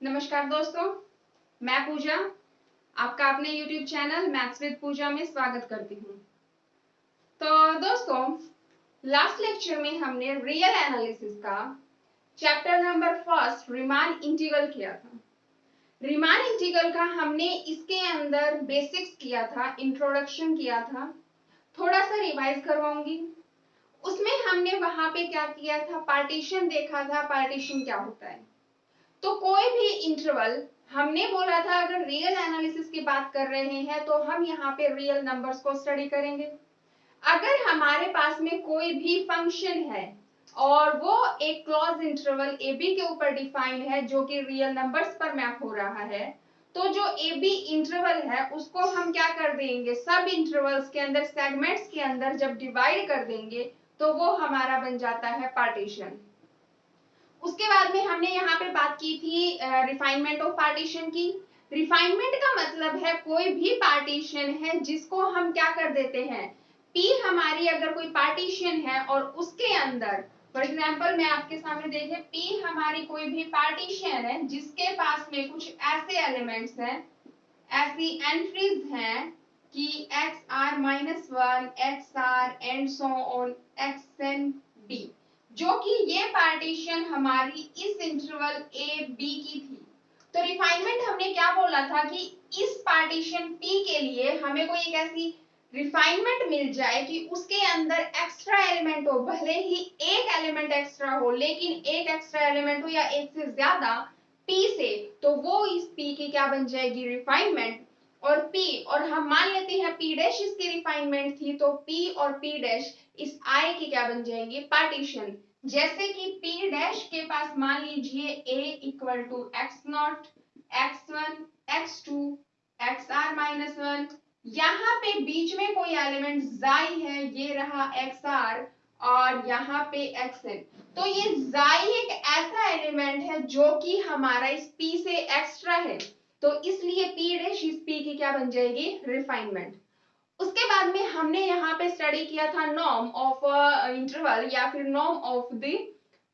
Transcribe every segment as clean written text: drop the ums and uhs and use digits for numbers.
नमस्कार दोस्तों, मैं पूजा आपका अपने YouTube चैनल मैथ्स विद पूजा में स्वागत करती हूँ। तो दोस्तों, लास्ट लेक्चर में हमने रियल एनालिसिस का chapter number first Riemann integral किया था। रीमान इंटीग्रल का हमने इसके अंदर बेसिक्स किया था, इंट्रोडक्शन किया था, थोड़ा सा रिवाइज करवाऊंगी। उसमें हमने वहां पे क्या किया था, पार्टीशन देखा था, पार्टीशन क्या होता है। तो कोई भी इंटरवल हमने बोला था, अगर रियल एनालिसिस की बात कर रहे हैं तो हम यहाँ पे रियल नंबर्स को स्टडी करेंगे। अगर हमारे पास में कोई भी फंक्शन है और वो एक क्लोज इंटरवल ए बी के ऊपर डिफाइन है जो कि रियल नंबर्स पर मैप हो रहा है, तो जो ए बी इंटरवल है उसको हम क्या कर देंगे, सब इंटरवल्स के अंदर, सेगमेंट्स के अंदर जब डिवाइड कर देंगे तो वो हमारा बन जाता है पार्टीशन। उसके बाद में हमने यहाँ पे बात की थी रिफाइनमेंट ऑफ पार्टीशन की। रिफाइनमेंट का मतलब है कोई भी पार्टीशन है जिसको हम क्या कर देते हैं, P हमारी अगर कोई पार्टीशन है और उसके अंदर, फॉर एग्जांपल मैं आपके सामने देखे, P हमारी कोई भी पार्टीशन है जिसके पास में कुछ ऐसे एलिमेंट्स हैं, ऐसी एंट्रीज हैं कि XR-1, XR and so on XN D, जो कि ये पार्टीशन हमारी इस इंटरवल ए बी की थी। तो रिफाइनमेंट हमने क्या बोला था कि इस पार्टीशन पी के लिए हमें कोई एक ऐसी रिफाइनमेंट मिल जाए कि उसके अंदर एक्स्ट्रा एलिमेंट हो, भले ही एक एलिमेंट एक्स्ट्रा हो, लेकिन एक एक्स्ट्रा एलिमेंट हो या एक से ज्यादा पी से, तो वो इस पी की क्या बन जाएगी, रिफाइनमेंट। और P, और हम मान लेते हैं P डैश इसकी रिफाइनमेंट थी, तो P और P डैश इस I की क्या बन जाएंगे, पार्टीशन। जैसे कि P डैश के पास मान लीजिए A equal to x0, x1, x2, XR-1, यहाँ पे बीच में कोई एलिमेंट xi है, ये रहा XR, और यहाँ पे xn। तो ये xi एक ऐसा एलिमेंट है जो कि हमारा इस P से एक्स्ट्रा है, तो इसलिए P डैश इस P की क्या बन जाएगी, रिफाइनमेंट। उसके बाद में हमने यहाँ पे स्टडी किया था नॉर्म ऑफ इंटरवल या फिर नॉर्म ऑफ द,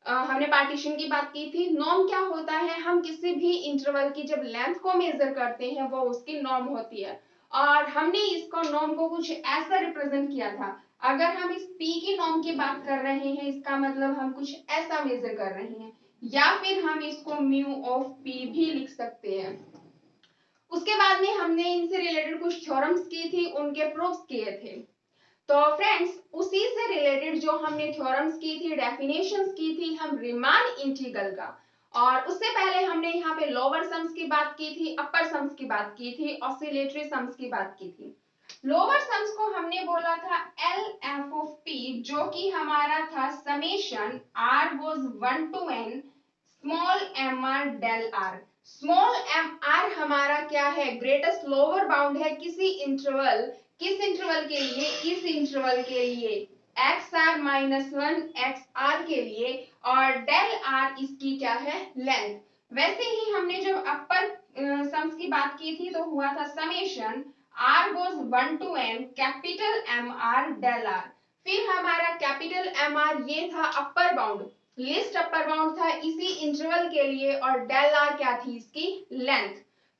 हमने पार्टीशन की बात की थी। नॉर्म क्या होता है, हम किसी भी इंटरवल की जब लेंथ को मेजर करते हैं वो उसकी नॉर्म होती है, और हमने इसको नॉर्म को कुछ ऐसा रिप्रेजेंट किया था। अगर हम इस P की नॉर्म की बात कर रहे हैं, इसका मतलब हम कुछ ऐसा मेजर कर रहे हैं, या फिर हम इसको म्यू ऑफ P भी लिख सकते हैं। उसके बाद में हमने इनसे रिलेटेड कुछ थ्योरम्स की थी, उनके प्रूफ्स किए थे। तो फ्रेंड्स, उसी से रिलेटेड जो हमने थ्योरम्स की थी, डेफिनेशंस की थी हम रीमान इंटीग्रल का, और उससे पहले हमने यहाँ पे लोअर सम्स की बात की थी, अपर सम्स की बात की थी, ऑसिलेटरी सम्स की बात की थी। लोअर सम्स को हमने बोला था एल एफ ऑफ पी, जो कि हमारा था summation R goes 1 to n small M R del R. Small M R हमारा क्या है, ग्रेटेस्ट लोअर बाउंड है किसी इंटरवल, किस इंटरवल के लिए, इस इंटरवल के लिए XR-1 XR के लिए, और डेल आर इसकी क्या है, लेंथ। वैसे ही हमने जब अपर सम्स की बात की थी तो हुआ था summation R goes 1 to n capital M R del R. फिर हमारा कैपिटल एम आर ये था upper bound, least upper bound था इसी इंटरवल के लिए, और डेल आर क्या थी, इसकी लेंथ।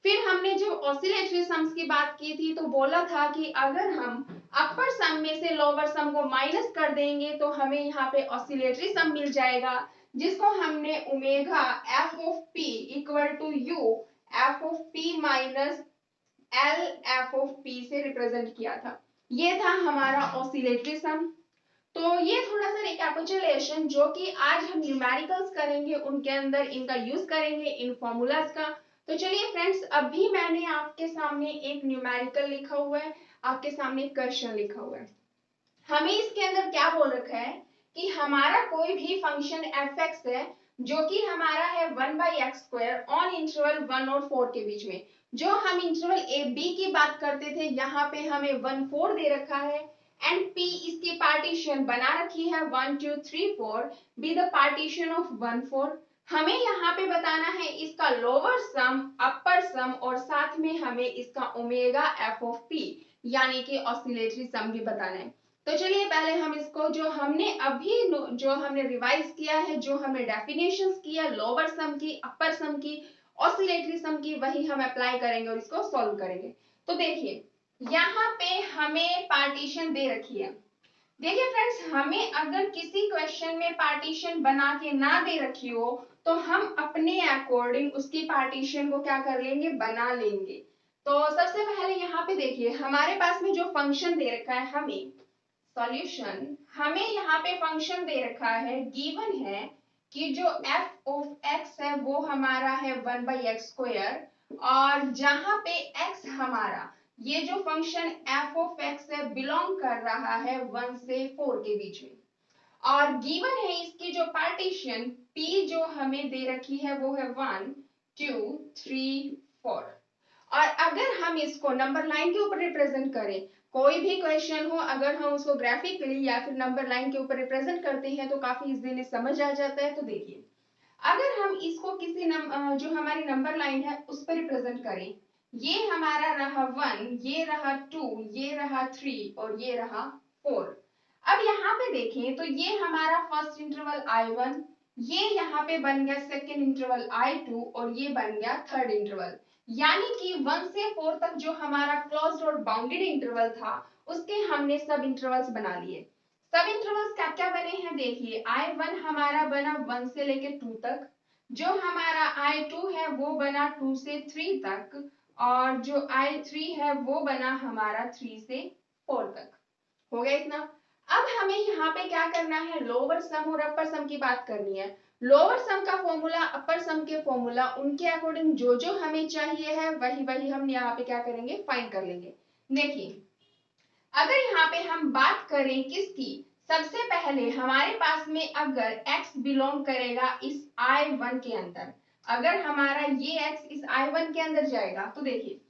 फिर हमने जब ऑसिलेटरी सम्स की बात की थी तो बोला था कि अगर हम अपर सम में से लोअर सम को माइनस कर देंगे तो हमें यहाँ पे ऑसिलेटरी सम मिल जाएगा, जिसको हमने omega F of P equal to U F of P minus L F of P से रिप्रेजेंट किया था। ये था हमारा ऑसिलेटरी सम। तो ये थोड़ा सा रिकैपिचुलेशन जो कि आज हम न्यूमेरिकल्स करेंगे, उनके अंदर इनका यूज करेंगे, इन फॉर्मूलाज का। तो चलिए फ्रेंड्स, अभी मैंने आपके सामने एक न्यूमेरिकल लिखा हुआ है, आपके सामने एक क्वेश्चन लिखा हुआ है। हमें इसके अंदर क्या बोल रखा है कि हमारा कोई भी फंक्शन एफ एक्स है जो कि हमारा है 1/x² ऑन इंटरवल 1 और 4 के बीच में। जो हम इंटरवल ए बी की बात करते थे, यहाँ पे हमें 1 4 दे रखा है, एंड P इसकी पार्टीशन बना रखी है 1 2 3 4 बी द पार्टीशन ऑफ 1 4। हमें यहाँ पे बताना है इसका लोअर सम, अपर सम, और साथ में हमें इसका ओमेगा एफ ऑफ पी यानी कि ऑसिलेटरी सम भी बताना है। तो चलिए पहले हम इसको जो हमने रिवाइज किया है, जो हमने डेफिनेशंस किया लोअर सम की, अपर सम की, ऑसिलेटरी सम की वही हम अप्लाई करेंगे और इसको सॉल्व करेंगे। तो देखिए यहाँ पे हमें पार्टीशन दे रखी है। देखिए फ्रेंड्स, हमें अगर किसी क्वेश्चन में पार्टीशन बना के ना दे रखी हो तो हम अपने अकॉर्डिंग उसकी पार्टीशन को क्या कर लेंगे, बना लेंगे। तो सबसे पहले यहाँ पे देखिए हमारे पास में जो फंक्शन दे रखा है, हमें सॉल्यूशन, हमें यहाँ पे फंक्शन दे रखा है, गिवन है कि जो f ऑफ x है वो हमारा है 1/x², और जहां पे x हमारा ये जो फंक्शन f ऑफ x है बिलोंग कर रहा है 1 से 4 के बीच में, और गिवन है इसकी जो पार्टीशन p जो हमें दे रखी है वो है 1 2 3 4। और अगर हम इसको नंबर लाइन के ऊपर रिप्रेजेंट करें, कोई भी क्वेश्चन हो अगर हम उसको ग्राफिकली या फिर नंबर लाइन के ऊपर रिप्रेजेंट करते हैं तो काफी इजीली समझ आ जाता है। तो देखिए अगर हम इसको किसी जो हमारी नंबर लाइन है उस पर रिप्रेजेंट करें, ये हमारा रहा 1, ये रहा 2, ये रहा 3 और ये रहा 4। अब यहाँ पे देखें तो ये हमारा फर्स्ट इंटरवल I1, ये यहाँ पे बन गया सेकेंड इंटरवल I2 और ये बन गया थर्ड इंटरवल। यानी कि 1 से 4 तक जो हमारा क्लोज्ड और बाउंडेड इंटरवल था उसके हमने सब इंटरवल्स बना लिए। सब इंटरवल्स क्या क्या बने हैं देखिए, I1 हमारा बना 1 से लेके 2 तक, जो हमारा I2 है वो बना 2 से 3 तक, और जो I3 है वो बना हमारा 3 से 4 तक। हो गया इतना। अब हमें यहाँ पे क्या करना है, लोअर सम और अपर सम की बात करनी है। लोअर सम का फॉर्मूला, अपर सम के फॉर्मूला, उनके अकॉर्डिंग जो जो हमें चाहिए है वही वही हम यहाँ पे क्या करेंगे, फाइंड कर लेंगे। देखिए अगर यहाँ पे हम बात करें किसकी, सबसे पहले हमारे पास में अगर x बिलोंग करेगा इस I1 के अंदर, अगर हमारा ये x इस I1 के अंदर जाएगा तो देखिए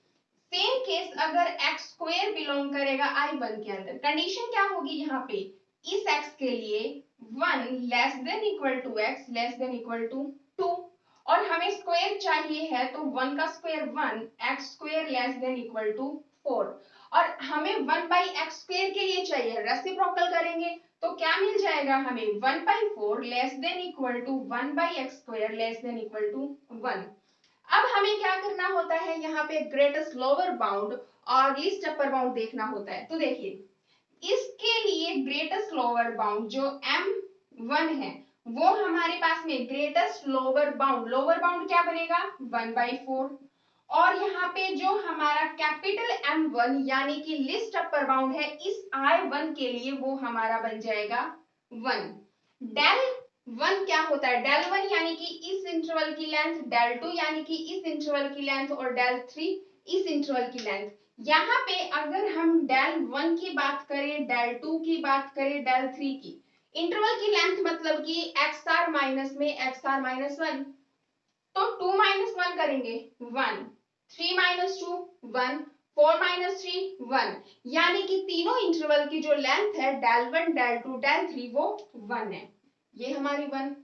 सेम केस अगर x² बिलोंग करेगा I1 के अंदर, कंडीशन क्या होगी यहाँ पे, इस x के लिए 1 less than equal to x less than equal to 2, और हमें स्क्वायर चाहिए है तो 1 का square 1, x² less than equal to 4, और हमें 1/x² के लिए चाहिए, रेसिप्रोकल करेंगे तो क्या मिल जाएगा हमें, 1/4 less than equal to 1/x² less than equal to 1। अब हमें क्या करना होता है, यहाँ पे ग्रेटेस्ट लोअर बाउंड और लीस्ट अपर बाउंड देखना होता है। तो देखिए इसके लिए ग्रेटेस्ट लोअर बाउंड जो M1 है वो हमारे पास में ग्रेटेस्ट लोअर बाउंड क्या बनेगा 1/4, और यहाँ पे जो हमारा कैपिटल M1 यानी कि लिस्ट अपर बाउंड है इस I1 के लिए वो हमारा बन जाएगा 1। डेल 1 क्या होता है, डेल 1 यानी कि इस इंटरवल की लेंथ, डेल 2 यानी कि इस इंटरवल की लेंथ, और डेल 3 इस इंटरवल की लेंथ। यहाँ पे अगर हम डेल 1 की बात करें, डेल 2 की बात करें, डेल 3 की, इंटरवल की लेंथ मतलब कि XR माइनस में XR माइनस 1, तो 2 माइनस 1 करेंगे 1, 3 माइनस 2 1, 4 माइनस 3 1, यानी कि तीनों इंटरवल की जो लेंथ है डेल 1 डेल 2 डेल 3 वो 1 है, ये हमारी 1।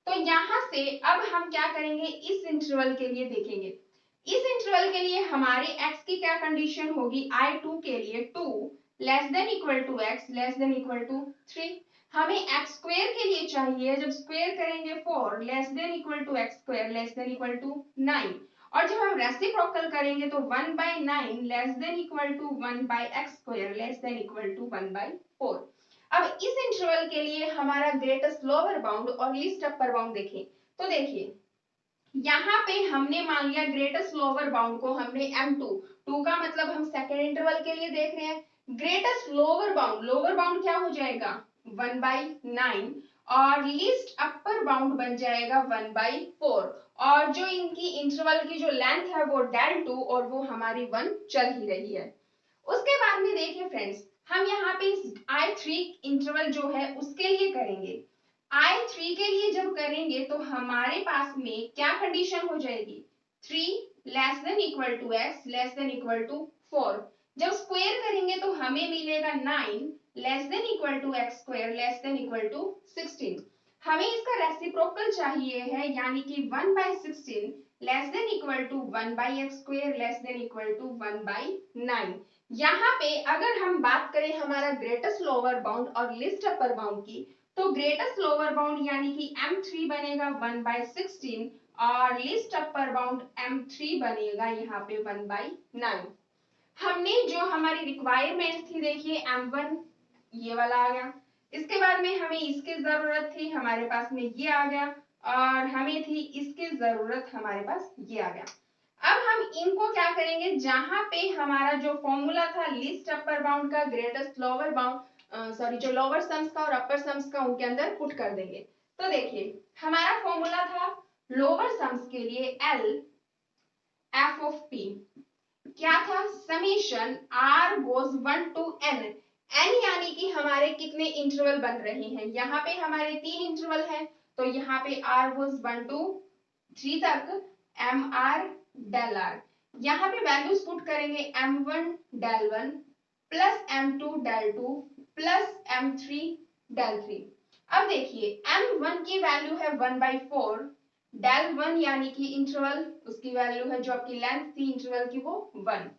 तो यहां से अब हम क्या करेंगे, इस इंटरवल के लिए देखेंगे, इस इंटरवल के लिए हमारी x की क्या कंडीशन होगी, I2 के लिए 2 less than equal to x less than equal to 3, हमें x² के लिए चाहिए, जब स्क्वायर करेंगे 4 less than equal to x² less than equal to 9, और जब हम रेसिप्रोकल करेंगे तो 1/9 less than equal to 1/x² less than equal to 1/4। अब इस इंटरवल के लिए हमारा ग्रेटेस्ट लोअर बाउंड और लीस्ट अपर बाउंड देखें, तो देखिए यहाँ पे हमने मान लिया ग्रेटेस्ट लोअर बाउंड को हमने M2, 2 का मतलब हम सेकेंड इंटरवल के लिए देख रहे हैं, ग्रेटेस्ट लोअर बाउंड क्या हो जाएगा 1/9, और लीस्ट अपर बाउंड बन जाएगा 1/4, और जो इनकी इंटरवल की जो लेंथ है वो डेल 2 और वो हमारी 1 चल ही रही है। उसके बाद में देखिए फ्रेंड्स, हम यहाँ पे इस I3 इंटरवल जो है उसके लिए करेंगे, I3 के लिए जब करेंगे तो हमारे पास में क्या कंडीशन हो जाएगी, 3 less than equal to x less than equal to 4, जब स्क्वायर करेंगे तो हमें मिलेगा 9 less than equal to x² less than equal to 16, हमें इसका रेसिप्रोकल चाहिए है यानी कि 1/16 less than equal to 1/x² less than equal to 1/9। यहाँ पे अगर हम बात करें हमारा ग्रेटेस्ट लोअर बाउंड और लिस्ट अपर बाउंड की, तो ग्रेटेस्ट लोअर बाउंड यानी कि M3 बनेगा 1/16 और लीस्ट अपर बाउंड M3 बनेगा यहाँ पे 1/9। हमने जो हमारी रिक्वायरमेंट थी देखिए M1 ये वाला आ गया, इसके बाद में हमें इसकी जरूरत थी, हमारे पास में ये आ गया, और हमें थी इसकी जरूरत, हमारे पास ये आ गया। अब हम इनको क्या करेंगे, जहां पे हमारा जो फॉर्मूला था लिस्ट अपर बाउंड का, ग्रेटेस्ट लोअर बाउंड सॉरी जो लोअर सम्स का और अपर सम्स का, उनके अंदर पुट कर देंगे। तो देखिए हमारा फॉर्मूला था लोअर सम्स के लिए L F ऑफ P क्या था, summation R goes 1 to N। N यानी कि हमारे कितने इंटरवल बन रहे हैं, यहाँ पे हमारे 3 इंटरवल हैं, तो यहाँ पे R गोज 1 to 3 तक MR del R। यहाँ पे वैल्यूज पुट करेंगे M1 del 1 plus M2 del 2 plus M3 del 3। अब देखिए M1 की वैल्यू है 1/4, del 1 यानी कि इंटरवल, उसकी वैल्यू है जो आपकी लेंथ थी इंटरवल की वो 1।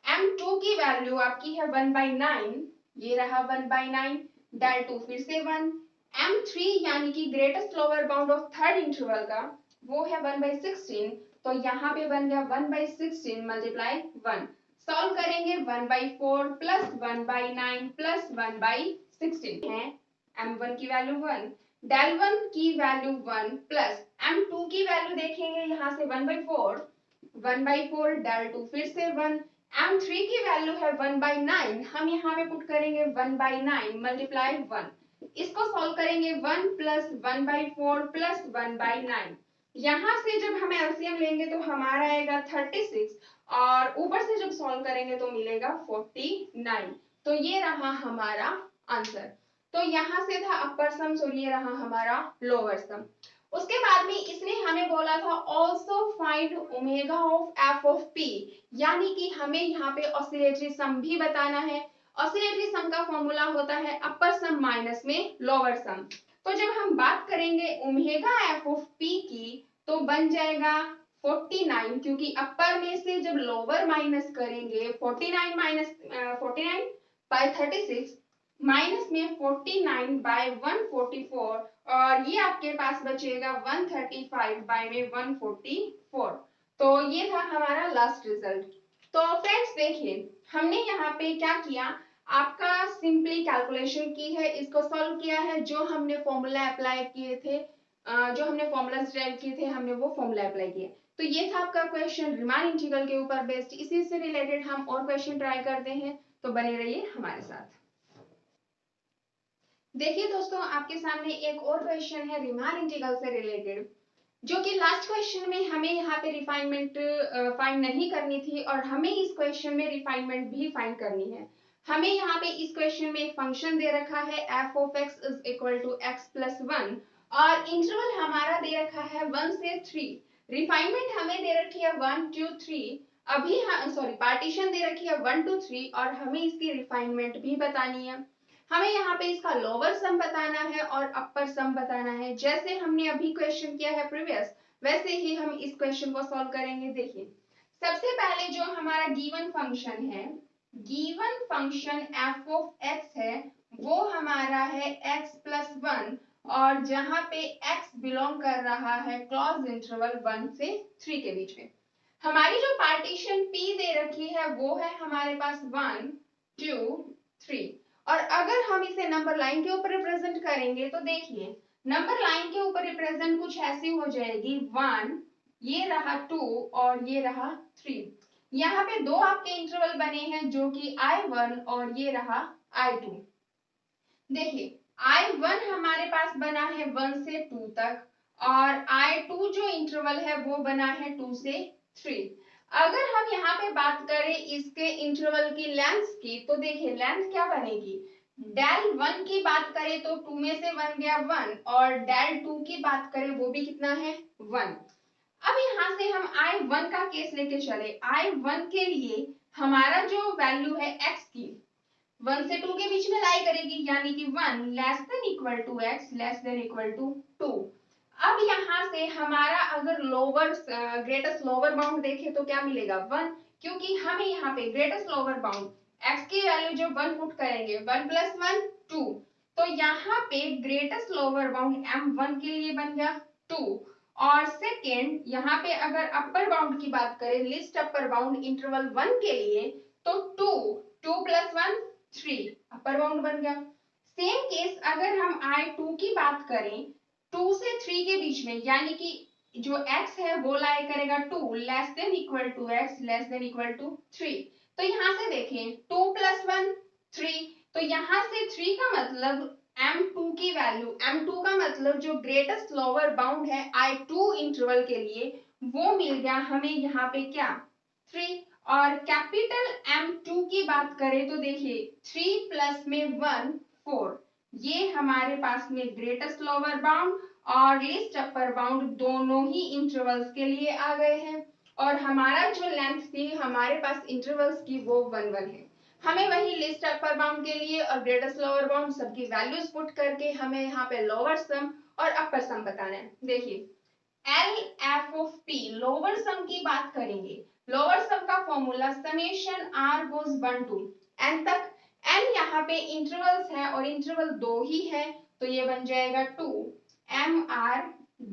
M2 की वैल्यू आपकी है 1/9, ये रहा 1/9, del 2 फिर से 1। M3 यानी कि greatest lower bound of third interval का, वो है 1/16, तो यहाँ पे बन गया 1/16 मल्टीप्लाई 1। सॉल्व करेंगे 1/4 प्लस 1/9 प्लस 1/16 है, M1 की वैल्यू 1, del 1 की वैल्यू 1 प्लस M2 की वैल्यू देखेंगे यहाँ से 1/4, 1/4 del 2 फिर से 1। M3 की वैल्यू है 1/9, हम यहाँ पे पुट करेंगे 1/9 मल्टीप्लाई 1। इसको सॉल्व करेंगे 1 प्लस 1/4 प्लस 1/9। यहाँ से जब हम एलसीएम लेंगे तो हमारा आएगा 36 और ऊपर से जब सॉल्व करेंगे तो मिलेगा 49। तो ये रहा हमारा आंसर। तो यहाँ से था अपर सम और ये रहा हमारा लोअर सम। उसके बाद में इसने हमें बोला था also find omega of F of P, यानी कि हमें यहाँ पे ऑसिलेटरी सम भी बताना है। ऑसिलेटरी सम का फॉर्मूला होता है अपर सम माइनस में लोअर सम। तो जब हम बात करेंगे ओमेगा एफ ऑफ पी की तो बन जाएगा 49, क्योंकि अपर में से जब लोअर माइनस करेंगे 49 माइनस 49/36 माइनस में 49/144 और ये आपके पास बचेगा 135/144। तो ये था हमारा लास्ट रिजल्ट। तो फ्रेंड्स देखिए हमने यहाँ पे क्या किया, आपका सिंपली कैलकुलेशन की है, इसको सॉल्व किया है, जो हमने फॉर्मूला अप्लाई किए थे, जो हमने फॉर्मूला ड्राइव किए थे, हमने वो फॉर्मूला अप्लाई किया। तो ये था आपका क्वेश्चन रीमान इंटीग्रल के ऊपर बेस्ड। इसी से रिलेटेड हम और क्वेश्चन ट्राई करते हैं, तो बने रहिए हमारे साथ। देखिए दोस्तों आपके सामने एक और क्वेश्चन है रीमान इंटीग्रल से रिलेटेड, जो कि लास्ट क्वेश्चन में हमें यहाँ पे रिफाइनमेंट फाइंड नहीं करनी थी और हमें इस क्वेश्चन में रिफाइनमेंट भी फाइंड करनी है। हमें यहाँ पे इस क्वेश्चन में एक फंक्शन दे रखा है f of x is equal to x plus 1 और इंटरवल हमारा दे रखा है 1 से 3। रिफाइनमेंट हमें दे रखी है 1 2 3, अभी सॉरी पार्टीशन दे रखी है 1 2 3 और हमें इसकी रिफाइनमेंट भी बतानी है। हमें यहाँ पे इसका लोअर सम बताना है और अपर सम बताना है। जैसे हमने अभी क्वेश्चन किया है प्रीवियस, वैसे ही हम इस क्वेश्चन को सॉल्व करेंगे। देखिए सबसे पहले जो हमारा गिवन फंक्शन है, given function f of x है, वो हमारा है x प्लस 1 और जहां पे x बिलोंग कर रहा है क्लोज इंटरवल 1 से 3 के बीच में। हमारी जो पार्टीशन p दे रखी है वो है हमारे पास 1 2 3 और अगर हम इसे नंबर लाइन के ऊपर रिप्रेजेंट करेंगे तो देखिए नंबर लाइन के ऊपर रिप्रेजेंट कुछ ऐसी हो जाएगी 1, ये रहा 2 और ये रहा 3। यहाँ पे दो आपके इंटरवल बने हैं जो कि I1 और ये रहा I2। देखिए I1 हमारे पास बना है 1 से 2 तक और I2 जो इंटरवल है वो बना है 2 से 3। अगर हम यहाँ पे बात करें इसके इंटरवल की लेंथ की तो देखिए लेंथ क्या बनेगी, del 1 की बात करें तो 2 में से 1 गया 1 और del 2 की बात करें वो भी कितना है 1। अब यहाँ से हम I1 का केस लेके चले, I1 के लिए हमारा जो वैल्यू है x की 1 से 2 के बीच में लाई करेगी, यानी कि 1 less than equal to x less than equal to 2। अब यहाँ से हमारा अगर लोअर ग्रेटेस्ट लोअर बाउंड देखे तो क्या मिलेगा 1, क्योंकि हमें यहाँ पे ग्रेटेस्ट लोअर बाउंड x की वैल्यू जो 1 पुट करेंगे 1 प्लस 1 2, तो यहाँ पे ग्रेटेस्ट लोअर बाउंड M1 के लिए बन गया 2 और सेकेंड यहाँ पे अगर अपर बाउंड की बात करें लिस्ट अपर बाउंड इंटरवल 1 के लिए तो 2 प्लस 1 3 अपर बाउंड बन गया। सेम केस अगर हम I2 की बात करें 2 से 3 के बीच में यानी कि जो x है वो लाई करेगा 2 less than equal to x less than equal to 3। तो यहाँ से देखें 2 प्लस 1 3 तो यहाँ से 3 का मतलब M2 की वैल्यू M2 का मतलब जो ग्रेटेस्ट लोअर बाउंड है I2 इंटरवल के लिए वो मिल गया हमें यहाँ पे क्या 3 और कैपिटल M2 की बात करें तो देखिए 3 प्लस में 1 4 ये हमारे पास में ग्रेटेस्ट लोअर बाउंड और लिस्ट अपर बाउंड दोनों ही इंटरवल्स के लिए आ गए हैं और हमारा जो लेंथ थी हमारे पास इंटरवल्स की वो 1 1 है। हमें वही लिस्ट अपर बाउंड के लिए और ग्रेटेस्ट लोअर बाउंड सबकी वैल्यूज पुट करके हमें यहाँ पे लोअर सम और अपर सम बताना है। देखिए LF of P lower sum की बात करेंगे। लोअर सम का formula summation R goes 1 to n तक। n यहाँ पे इंटरवल्स है और इंटरवल 2 ही है तो ये बन जाएगा 2 MR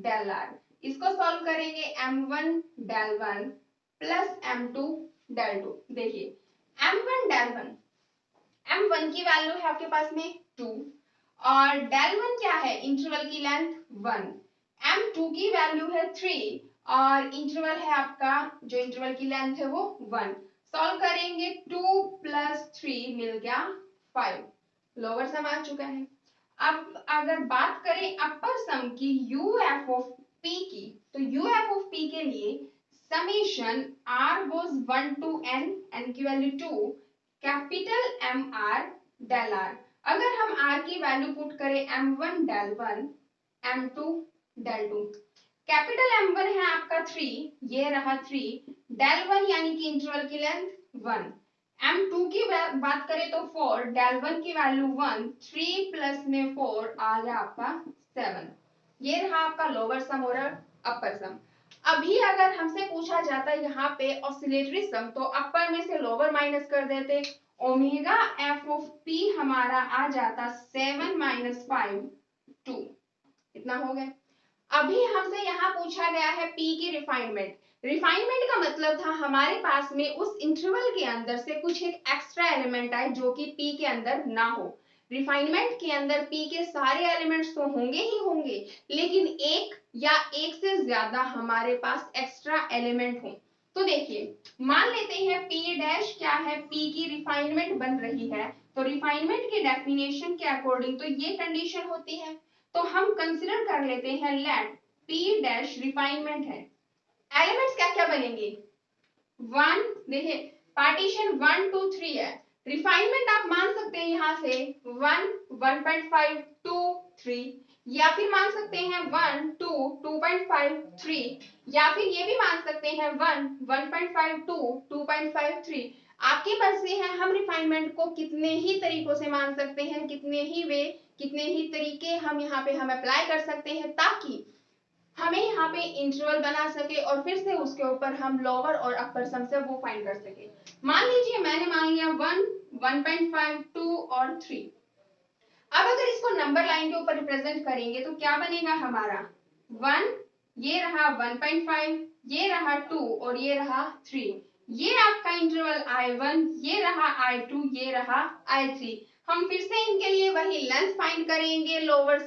del R। इसको सॉल्व करेंगे M1 del 1 plus M2 del 2। देखिए M1 del 1 M1 की वैल्यू है आपके पास में 2 और del 1 क्या है इंटरवल की लेंथ 1 M2 की वैल्यू है 3 और इंटरवल है आपका जो इंटरवल की लेंथ है वो 1। सॉल्व करेंगे 2 प्लस 3 मिल गया 5 लोअर सम आ चुका है। अब अगर बात करें अपर सम की UF ऑफ P की तो UF ऑफ P के लिए summation R goes 1 to n की value 2 capital MR del R। अगर हम R की वैल्यू पुट करें M1 del 1 M2 del 2 capital M1 है आपका 3 ये रहा 3 del 1 यानी कि इंटरवल की लेंथ 1 M2 की बात करें तो 4 del 1 की वैल्यू 1 3 प्लस में 4 आ गया आपका 7। ये रहा आपका लोअर सम और अपर सम। अभी अगर हमसे पूछा जाता है यहाँ पे ऑसिलेटरी सम तो अपर में से लोअर माइनस कर देते ओमेगा एफ ऑफ पी हमारा आ जाता 7 माइनस 5 2 इतना हो गया। अभी हमसे यहाँ पूछा गया है पी की रिफाइनमेंट। रिफाइनमेंट का मतलब था हमारे पास में उस इंटरवल के अंदर से कुछ एक एक्स्ट्रा एलिमेंट आए जो कि पी के अंदर ना हो। रिफाइनमेंट के अंदर पी के सारे एलिमेंट्स तो होंगे ही होंगे लेकिन एक या एक से ज्यादा हमारे पास एक्स्ट्रा एलिमेंट हो। तो देखिए मान लेते हैं पी डैश क्या है पी की रिफाइनमेंट बन रही है तो रिफाइनमेंट की डेफिनेशन के अकॉर्डिंग तो ये कंडीशन होती है तो हम कंसिडर कर लेते हैं लेट पी डैश रिफाइनमेंट है। एलिमेंट्स क्या क्या बनेंगे 1 देखिए पार्टीशन 1 2 3 है। रिफाइनमेंट आप मान सकते हैं यहाँ से 1 1.5 2 3 या फिर मान सकते हैं 1 2 2.5 3 या फिर ये भी मान सकते हैं 1 1.5 2 2.5 3। आपके पास से है हम रिफाइनमेंट को कितने ही तरीकों से मान सकते हैं कितने ही तरीके हम यहाँ पे हम अप्लाई कर सकते हैं ताकि हमें यहाँ पे इंटरवल बना सके और फिर से उसके ऊपर हम लोअर और अपर सम से वो फाइंड कर सके। मान लीजिए मैंने मान लिया 1 1.5 2 और 3। अब अगर इसको नंबर लाइन के ऊपर रिप्रेजेंट करेंगे तो क्या बनेगा हमारा 1 ये रहा 1.5 ये रहा 2 और ये रहा 3। ये आपका इंटरवल I1 ये रहा I2 ये रहा I3। हम फिर से इनके लिए वही लेंथ फाइंड करेंगे लोअर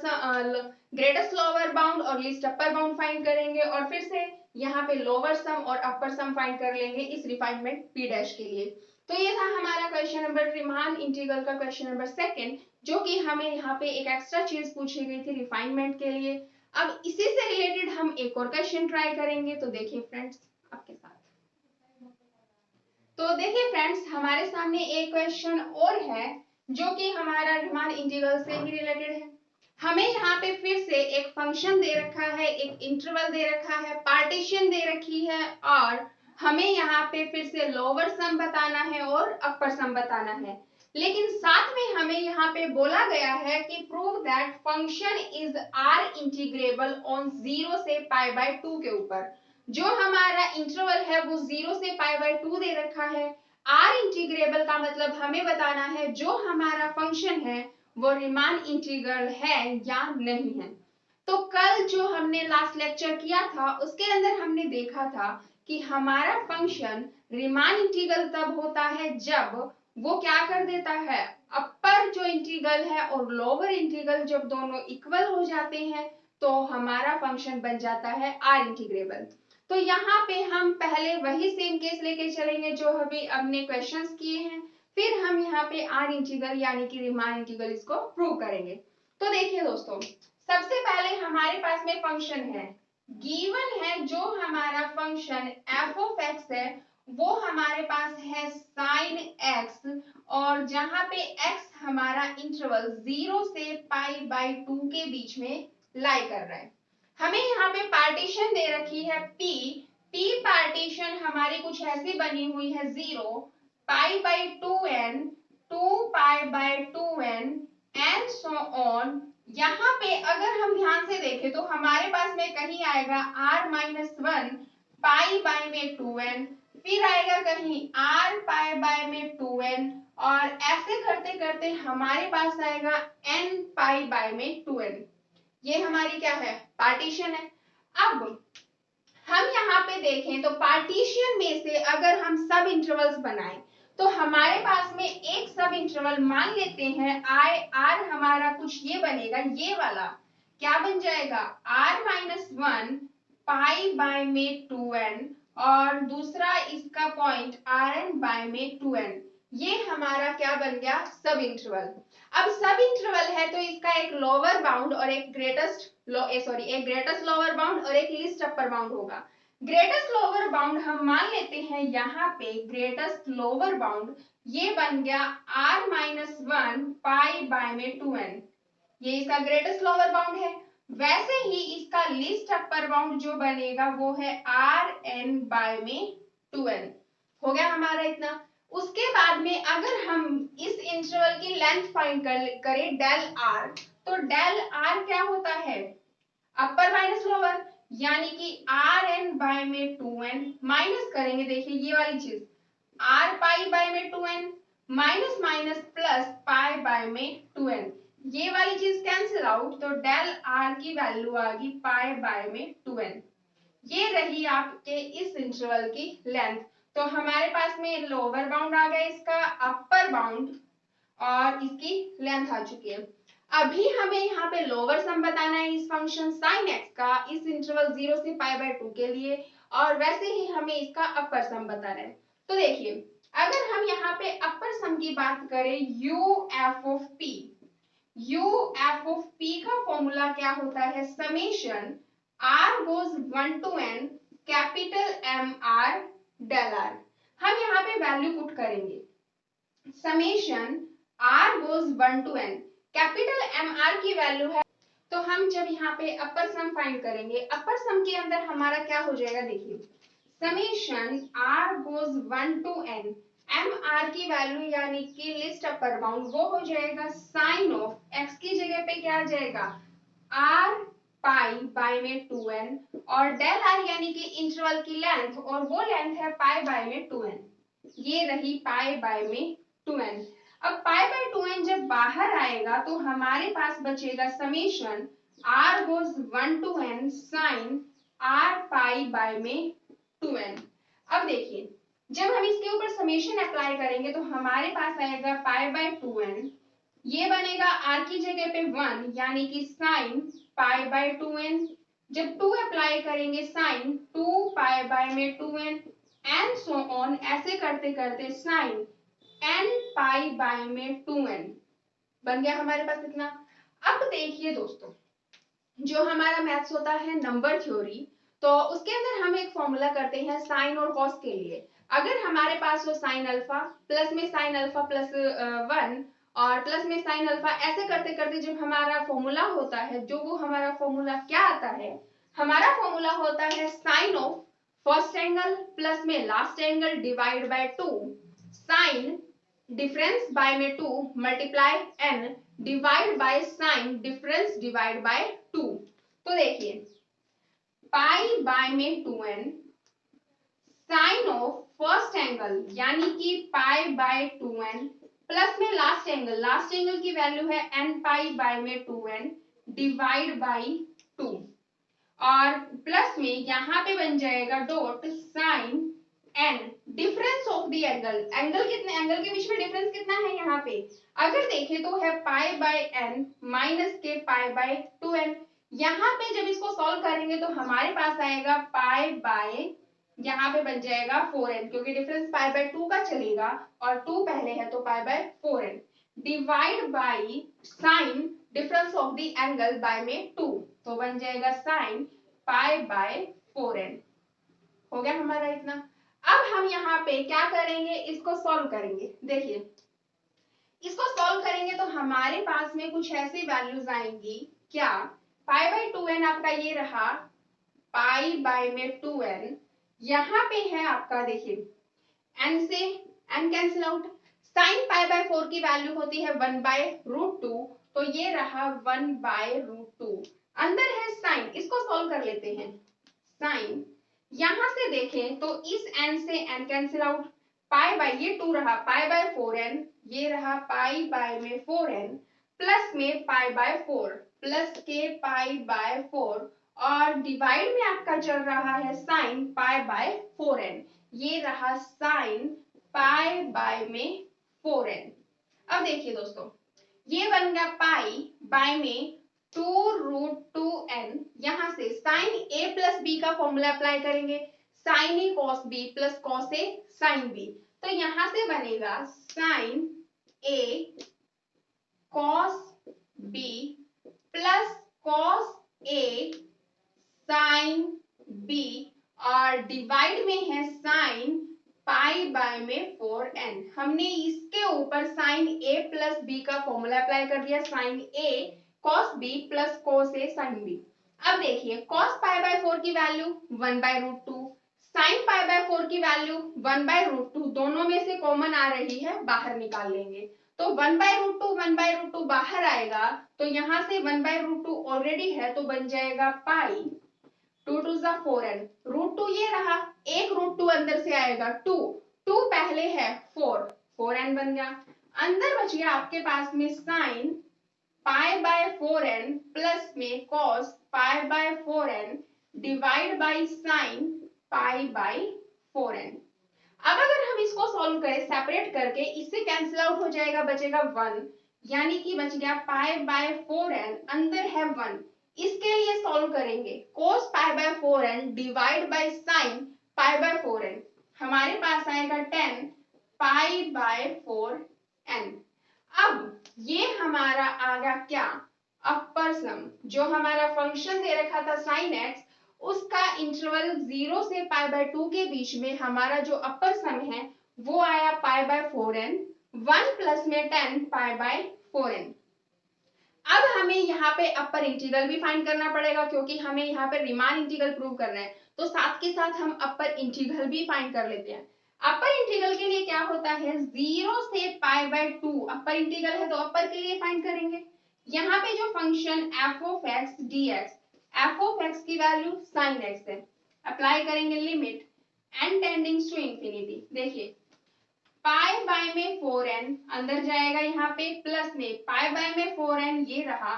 ग्रेटेस्ट लोअर बाउंड और लिस्ट अपर बाउंड फाइंड करेंगे और फिर से यहाँ पे लोअर सम और अपर सम फाइंड कर लेंगे इस रिफाइनमेंट पी डैश के लिए। तो ये था हमारा क्वेश्चन नंबर रीमान इंटीग्रल का क्वेश्चन नंबर 2 जो कि हमें यहाँ पे एक एक्स्ट्रा चीज पूछी गई थी रिफाइनमेंट के लिए। अब इसी से रिलेटेड हम एक और क्वेश्चन ट्राई करेंगे। तो देखिए फ्रेंड्स आपके साथ तो देखिए फ्रेंड्स हमारे सामने एक क्वेश्चन और है जो कि हमारा रीमान इंटीग्रल से ही रिलेटेड है। हमें यहाँ पे फिर से एक फंक्शन दे रखा है एक इंटरवल दे रखा है पार्टीशन दे रखी है और हमें यहाँ पे फिर से लोअर सम बताना है और अपर सम बताना है। लेकिन साथ में हमें यहाँ पे बोला गया है कि prove that function is R integrable on 0 से π/2 के ऊपर। जो हमारा इंटरवल है वो 0 से π/2 दे रखा है। आर इंटीग्रेबल का मतलब हमें बताना है जो हमारा फंक्शन है वो रीमान इंटीग्रल है या नहीं है। तो कल जो हमने लास्ट लेक्चर किया था उसके अंदर हमने देखा था कि हमारा फंक्शन रीमान इंटीग्रल तब होता है जब वो क्या कर देता है, अपर जो इंटीग्रल है और लोअर इंटीग्रल जब दोनों इक्वल हो जाते हैं तो हमारा फंक्शन बन जाता है आर इंटीग्रेबल। तो यहाँ पे हम पहले वही सेम केस लेके चलेंगे जो अभी हमने क्वेश्चंस किए हैं, फिर हम यहाँ पे आर इंटीग्रल यानी कि रीमान इंटीग्रल इसको प्रूव करेंगे। तो देखिए दोस्तों, सबसे पहले हमारे पास में फंक्शन है, गिवन है जो हमारा फंक्शन एफ ऑफ एक्स है वो हमारे पास है साइन एक्स, और जहां पे एक्स हमारा इंटरवल 0 से पाई बाई 2 के बीच में लाई कर रहा है। हमें यहाँ पे पार्टीशन दे रखी है पी, पी पार्टीशन हमारी कुछ ऐसी बनी हुई है 0 pi by 2n, 2 pi by 2n and so on. यहाँ पे अगर हम ध्यान से देखें तो हमारे पास में कहीं आएगा r-1 पाई बाय में 2n, फिर आएगा कहीं r पाई बाय में 2n, और ऐसे करते करते हमारे पास आएगा n पाई बाय में 2n। ये हमारी क्या है, पार्टीशन है। अब हम यहाँ पे देखें तो पार्टीशन में से अगर हम सब इंटरवल्स बनाएं तो हमारे पास में एक सब इंटरवल मान लेते हैं आई आर, हमारा कुछ ये बनेगा, ये वाला क्या बन जाएगा r-1 पाई बाय में 2n, और दूसरा इसका पॉइंट rn बाय में 2n। ये हमारा क्या बन गया, सब इंटरवल। अब सब इंटरवल है तो इसका एक लोअर बाउंड और एक ग्रेटेस्ट लोअर बाउंड और एक लीस्ट अपर बाउंड होगा। ग्रेटेस्ट लोअर बाउंड हम मान लेते हैं यहाँ पे, ग्रेटेस्ट लोअर बाउंड ये बन गया r-1 पाई बाय में 2n, ये इसका ग्रेटेस्ट लोअर बाउंड है। वैसे ही इसका लीस्ट अपर बाउंड जो बनेगा वो है rn बाय में 2n। हो गया हमारा इतना। उसके बाद में अगर हम इस इंटरवल की लेंथ फाइंड करें डेल r, तो डेल r क्या होता है, अपर माइनस लोअर, यानी कि rn बाय में 2n माइनस करेंगे, देखिए ये वाली चीज r पाई बाय में 2n minus minus plus pi by में 2n, ये वाली चीज कैंसिल आउट, तो डेल r की वैल्यू आ गई पाई बाय में 2n। ये रही आपके इस इंटरवल की लेंथ। तो हमारे पास में लोअर बाउंड आ गया इसका, अपर बाउंड और इसकी लेंथ आ चुकी है। अभी हमें यहाँ पे लोअर सम बताना है इस फंक्शन sin x का इस इंटरवल 0 से पाई बाय 2 के लिए, और वैसे ही हमें इसका अपर सम बताना है। तो देखिए, अगर हम यहाँ पे अपर सम की बात करें u f of p का फॉर्मूला क्या होता है, summation r goes 1 to n capital M r del r। हम यहाँ पे वैल्यू पुट करेंगे, summation r goes 1 to n, capital M r की वैल्यू है, तो हम जब यहाँ पे अपर सम फाइंड करेंगे, अपर सम के अंदर हमारा क्या हो जाएगा, देखिए summation r goes 1 to n, M R की वैल्यू यानी कि लिस्ट अपर बाउंड वो हो जाएगा साइन ऑफ एक्स की जगह पे क्या आ जाएगा r पाई बाय में 2n, और डेल r यानी कि इंटरवल की लेंथ, और वो लेंथ है पाई बाय में 2n, ये रही पाई बाय में 2n। अब पाई बाय 2n जब बाहर आएगा तो हमारे पास बचेगा summation r goes 1 to n sine r pi by में 2n। अब देखिए, जब हम इसके ऊपर समेशन अप्लाई करेंगे तो हमारे पास आएगा पाई बाय 2n, ये बनेगा r की जगह पे 1 यानी कि साइन पाई बाय 2n, जब 2 अप्लाई करेंगे साइन 2 पाई बाय में 2n एंड सो ऑन, ऐसे करते करते साइन n पाई बाय में 2n बन गया हमारे पास इतना। अब देखिए दोस्तों, जो हमारा मैथ्स होता है नंबर थ्योरी, तो उसके अंदर हम एक फॉर्मूला करते हैं साइन और कॉस के लिए। अगर हमारे पास हो साइन अल्फा प्लस में साइन अल्फा प्लस 1 और प्लस में साइन अल्फा, ऐसे करते करते जब हमारा फॉर्मूला होता है, जो वो हमारा फॉर्मूला क्या आता है, हमारा फॉर्मूला होता है sine of first angle plus में last angle divide by 2 sine difference by में 2 multiply n divide by sine difference divide by 2। तो देखिए पाई बाय में 2n sine of first angle यानी कि पाई बाय 2n प्लस में last angle की value है n पाई बाय में 2n डिवाइड बाई 2 और प्लस में यहाँ पे बन जाएगा dot sine n difference of the angle के बीच में डिफरेंस कितना है यहाँ पे अगर देखें तो है पाई बाय n माइनस के पाई बाय 2n। यहाँ पे जब इसको सॉल्व करेंगे तो हमारे पास आएगा पाई बाय यहाँ पे बन जाएगा 4n क्योंकि डिफरेंस पाई बाय 2 का चलेगा और 2 पहले है तो पाई by 4n divide by sine difference of the angle by में 2 तो बन जाएगा साइन पाई बाय 4n। हो गया हमारा इतना। अब हम यहाँ पे क्या करेंगे इसको सॉल्व करेंगे। देखिए इसको सॉल्व करेंगे तो हमारे पास में कुछ ऐसी वैल्यूज आएंगी क्या पाई बाय 2n आपका ये रहा पाई बाय में 2n यहाँ पे है आपका देखिए n से n cancel out sign pi by 4 की वैल्यू होती है 1 बाय रूट 2 तो ये रहा 1 बाय रूट 2 अंदर है साइन इसको सॉल्व कर लेते हैं साइन यहां से देखें तो इस n से n cancel out pi by ये 2 रहा पाई बाय 4n ये रहा पाई बाय में 4n प्लस में पाई बाय 4 प्लस के पाई बाय 4 और डिवाइड में आपका चल रहा है साइन पाई बाय 4n ये रहा साइन पाई बाय में 4n। अब देखिए दोस्तों ये बन गया पाई बाय में 2√2n यहां से साइन a प्लस बी का फॉर्मूला अप्लाई करेंगे sine a cos b plus cos a sine b तो यहां से बनेगा sine a cos b plus cos a sine b और डिवाइड में है साइन पाई बाय में 4n हमने इसके ऊपर साइन a प्लस बी का फॉर्मूला अप्लाई कर दिया sine a cos b plus cos a sin b। अब देखिए cos पाई बाय 4 की value 1 by root 2 sine pi by 4 की वैल्यू 1 बाय रूट 2 दोनों में से कॉमन आ रही है बाहर निकाल लेंगे तो 1 बाय रूट 2 1 बाय रूट 2 बाहर आएगा तो यहाँ से 1 बाय रूट 2 ऑलरेडी है तो बन जाएगा पाई 2 टू ज़ा 4n रूट 2 ये रहा एक रूट 2 अंदर से आएगा 2 2 पहले है 4n बन गया अंदर बच गया आपके पास में sign pi by 4n plus में cos pi by 4n divide by sign pi by 4n। अब अगर हम इसको सॉल्व करें सेपरेट करके इससे कैंसिल आउट हो जाएगा बचेगा 1 यानी कि बच गया पाई बाय 4n अंदर है 1 इसके लिए सॉल्व करेंगे cos pi by 4n divide by sign pi by 4n हमारे पास आएगा 10 पाई बाय 4n। अब ये हमारा आ गया क्या अपर सम जो हमारा फंक्शन दे रखा था sin x उसका इंटरवल 0 से पाई बाय 2 के बीच में हमारा जो अपर सम है वो आया पाई बाय 4n 1 प्लस में 10 पाई बाय 4n। अब हमें यहाँ पे अपर इंटीग्रल भी फाइंड करना पड़ेगा क्योंकि हमें यहाँ पे रीमान इंटीग्रल प्रूव करना है तो साथ के साथ हम अपर इंटीग्रल भी फाइंड कर लेते हैं। अपर इंटीग्रल के लिए क्या होता है 0 से पाई बाय 2 अपर इंटीग्रल है तो अपर के लिए फाइंड करेंगे। यहाँ पे जो function f of x dx f of x की वैल्यू sin x है अप्लाई करेंगे limit n tending to infinity. देखिए पाई बाय में 4n अंदर जाएगा यहाँ पे प्लस में पाई बाय में 4n ये रहा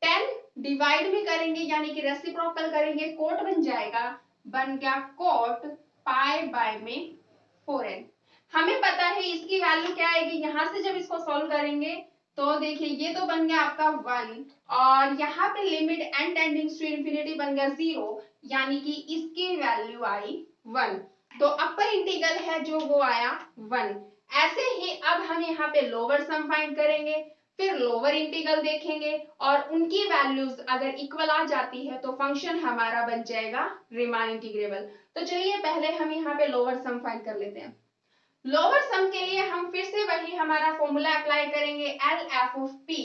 10 डिवाइड में करेंगे यानी कि रेसिप्रोकल करेंगे कोट बन जाएगा बन गया कोट पाई बाय में 4n। हमें पता है इसकी वैल्यू क्या आएगी यहाँ से जब इसको सॉल्व करेंगे तो देखिए ये तो बन गया आपका 1 और यहाँ पे limit n tending to infinity बन गया 0 यानी कि इसकी वैल्यू आई 1 तो अपर इंटीग्रल है जो वो आया 1। ऐसे ही अब हम यहाँ पे लोअर सम फाइंड करेंगे फिर लोअर इंटीग्रल देखेंगे और उनकी वैल्यूज अगर इक्वल आ जाती है तो फंक्शन हमारा बन जाएगा रीमान इंटीग्रेबल। तो चलिए पहले हम यहाँ पे लोअर सम फाइंड कर लेते हैं। लोअर सम के लिए हम फिर से वही हमारा फॉर्मूला अप्लाई करेंगे एल एफ ऑफ पी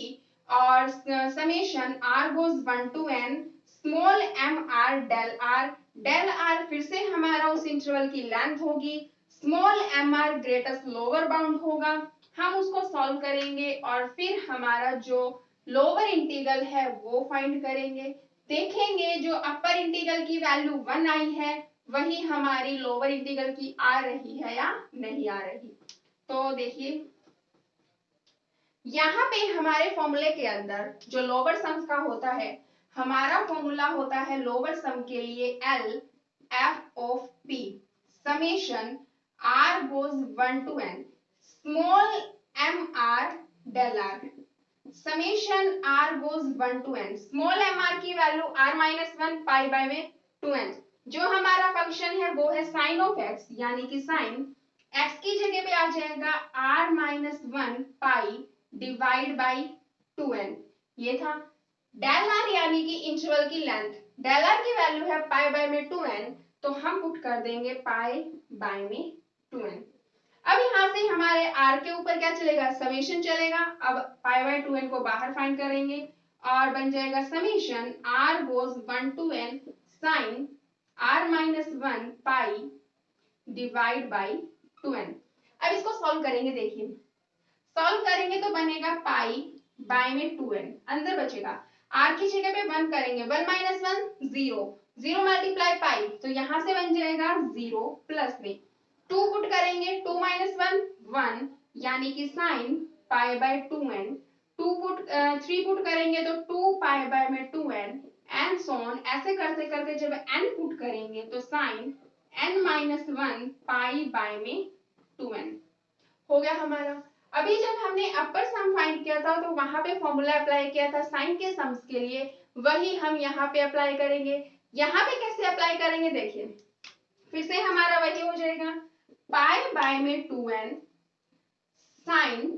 और summation r goes 1 to n small m r del r फिर से हमारा उस इंटरवल की लेंथ होगी small m r greatest lower bound होगा हम उसको सॉल्व करेंगे और फिर हमारा जो लोअर इंटीग्रल है वो फाइंड करेंगे देखेंगे जो अपर इंटीग्रल की वैल्यू 1 आई है वही हमारी लोअर इंटीग्रल की आ रही है या नहीं आ रही। तो देखिए यहाँ पे हमारे फॉर्मूले के अंदर जो लोअर सम्स का होता है, हमारा फॉर्मूला होता है लोअर सम के लिए L F of P summation R goes 1 to N small m r del r summation R goes 1 to N small m r की value r minus 1 pi by में 2n। जो हमारा function है वो है sine of x यानी कि sign x की जगह पे आ जाएगा r minus 1 pi divide by 2n। ये था डेल आर यानी कि इंटरवल की लेंथ, डेल आर की वैल्यू है पाई बाय में 2n, तो हम पुट कर देंगे पाई बाय में 2n। अब यहां से हमारे r के ऊपर क्या चलेगा, समेशन चलेगा। अब पाई बाय 2n को बाहर फाइंड करेंगे और बन जाएगा summation r goes 1 to n sine r minus 1 pi divide by 2n। अब इसको सॉल्व करेंगे, देखिए सॉल्व करेंगे तो बनेगा पाई बाय में 2n, अंदर बचेगा r की जगह पे 1 करेंगे, 1 माइनस 1 0, 0 मल्टीप्लाई पाई तो यहां से बन जाएगा 0 प्लस में 2 पुट करेंगे, 2 माइनस 1 1 यानी कि sign pi bye 2n, 3 put करेंगे तो 2 पाई बाय में 2n एंड सो ऑन। ऐसे करते करते जब n पुट करेंगे तो sine n minus 1 pi by में 2n हो गया हमारा। अभी जब हमने अपर सम फाइंड किया था तो वहां पे फॉर्मूला अप्लाई किया था साइन के सम्स के लिए, वही हम यहाँ पे अप्लाई करेंगे। यहाँ पे कैसे अप्लाई करेंगे, देखिए फिर से हमारा वही हो जाएगा पाई बाय में 2n साइन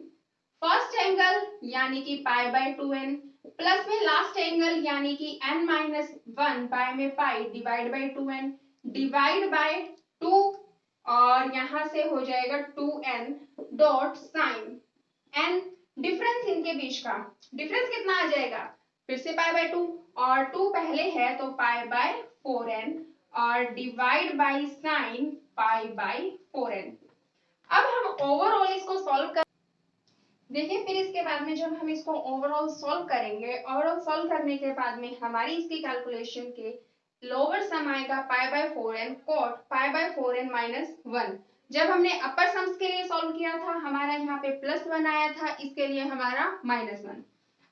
फर्स्ट एंगल यानी कि पाई बाय 2n प्लस में लास्ट एंगल यानी कि n माइनस 1 पाई में pi divide by 2n divide by 2 और यहां से हो जाएगा 2n dot sine n difference इनके बीच का डिफरेंस कितना आ जाएगा, फिर से पाई बाय 2 और 2 पहले है तो पाई बाय 4n और divide by sign pi by 4n। अब हम ओवरऑल इसको सॉल्व कर देखिए, फिर इसके बाद में जब हम इसको ओवरऑल सॉल्व करेंगे, ओवरऑल सॉल्व करने के बाद में हमारी इसकी कैलकुलेशन के लोअर सम आएगा pi by 4n cot pi by 4n minus 1। जब हमने अपर सम्स के लिए सॉल्व किया था हमारा यहाँ पे +1 आया था, इसके लिए हमारा -1।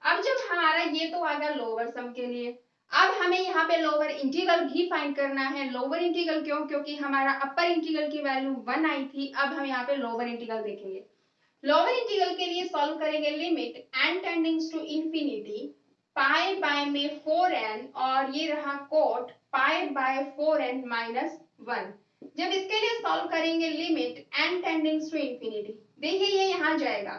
अब जब हमारा ये तो आ गया लोअर सम के लिए, अब हमें यहाँ पे लोअर इंटीग्रल भी फाइंड करना है। लोअर इंटीग्रल क्यों, क्योंकि हमारा अपर इंटीग्रल की वैल्यू 1 आई थी। अब हम यहाँ पे लोअर इंटीग्रल देखेंगे। लोअर इंटीग्रल के लिए सॉल्व करेंगे limit n tendings to infinity pi by में 4n और ये रहा coat pi by 4n minus 1। जब इसके लिए सॉल्व करेंगे limit n tendings to infinity, देखिए ये यहाँ जाएगा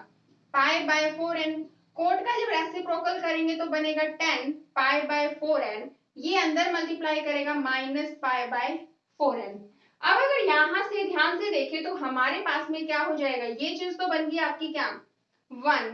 पाई बाय 4n, कोट का जब रेसिप्रोकल करेंगे तो बनेगा 10 पाई बाय 4n, ये अंदर मल्टीप्लाई करेगा माइनस पाई बाय 4n। अब अगर यहां से ध्यान से देखें तो हमारे पास में क्या हो जाएगा, ये चीज तो बन गई आपकी क्या 1,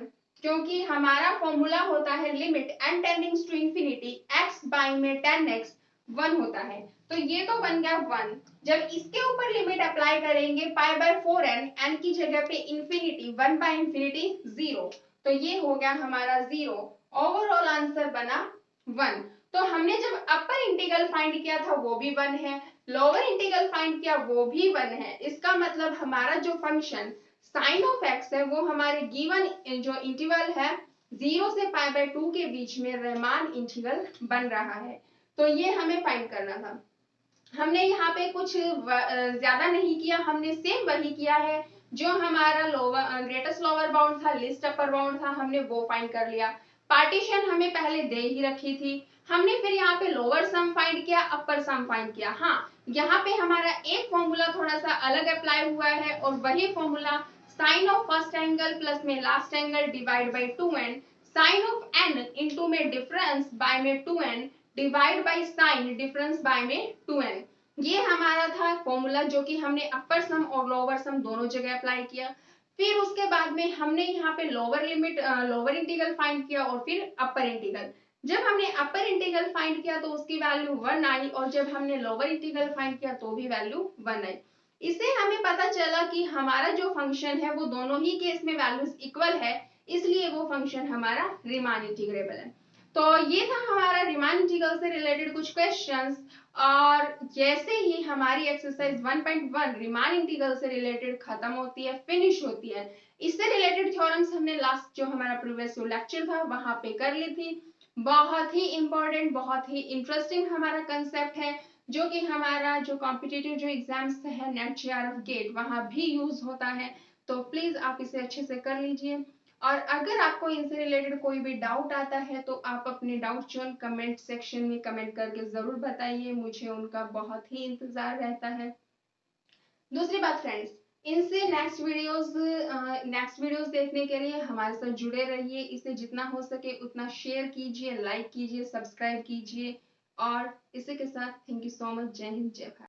क्योंकि हमारा फॉर्मूला होता है limit n tendings to infinity x by में 10x 1 होता है, तो ये तो बन गया 1। जब इसके ऊपर लिमिट अप्लाई करेंगे पाई बाय 4n, n की जगह पे इंफिनिटी 1 बाय इंफिनिटी 0, तो ये हो गया हमारा 0। ओवरऑल आंसर बना 1। तो हमने जब अपर इंटीग्रल फाइंड किया था वो भी 1 है, लोअर इंटीग्रल फाइंड किया वो भी 1 है। इसका मतलब हमारा जो फंक्शन साइन ऑफ x है वो हमारे गिवन जो इंटीग्रल है 0 से पाई बाय 2 के बीच में रीमान इंटीग्रल बन रहा है। तो ये हमें फाइंड करना था। हमने यहाँ पे कुछ ज्यादा नहीं किया, हमने सेम वही किया है जो हमारा लोअर ग्रेटेस्ट लोअर बाउंड था, लिस्ट अपर बाउंड था, हमने वो फाइंड कर लिया। पार्टीशन हमें पहले दे ही रखी थी, हमने फिर यहाँ पे लोअर सम फाइंड किया, अपर सम फाइंड किया। हाँ, यहाँ पे हमारा एक फॉर्मूला थोड़ा सा अलग अप्लाई हुआ है और वही formula sine of first angle plus में last angle divide by 2n sine of n into में डिफरेंस बाय में 2n divide by sine difference by में 2n, ये हमारा था फॉर्मूला जो कि हमने अपर सम और लोअर सम दोनों जगह अप्लाई किया। फिर उसके बाद में हमने यहाँ पे lower limit lower integral find किया और फिर अपर इंटीग्रल। जब हमने अपर इंटीग्रल फाइंड किया तो उसकी वैल्यू 1 आई और जब हमने लोअर इंटीग्रल फाइंड किया तो भी वैल्यू 1 आई। इससे हमें पता चला कि हमारा जो फंक्शन है वो दोनों ही केस में वैल्यूज इक्वल है, इसलिए वो फंक्शन हमारा रीमान इंटीग्रेबल है। तो ये था हमारा रीमान इंटीग्रल से रिलेटेड कुछ क्वेश्चंस। और जैसे ही हमारी एक्सरसाइज 1.1 रीमान इंटीग्रल से रिलेटेड खत्म होती है, फिनिश होती है, इससे रिलेटेड थ्योरम्स हमने लास्ट जो हमारा प्रीवियस जो लेक्चर था वहां पे कर ली थी। बहुत ही इंपॉर्टेंट, बहुत ही इंटरेस्टिंग हमारा कंसेप्ट है, जो कि हमारा जो कॉम्पिटिटिव जो एग्जाम्स है नेट जेआरएफ गेट वहां भी यूज होता है। तो प्लीज आप इसे अच्छे से कर लीजिए। और अगर आपको इनसे रिलेटेड कोई भी डाउट आता है तो आप अपने डाउट जो कमेंट सेक्शन में कमेंट करके जरूर बताइए, मुझे उनका बहुत ही इंतजार रहता है। दूसरी बात फ्रेंड्स, इनसे नेक्स्ट वीडियोस देखने के लिए हमारे साथ जुड़े रहिए। इसे जितना हो सके उतना शेयर कीजिए, लाइक कीजिए, सब्सक्राइब कीजिए। और इसी के साथ थैंक यू सो मच। जय हिंद, जय भारत।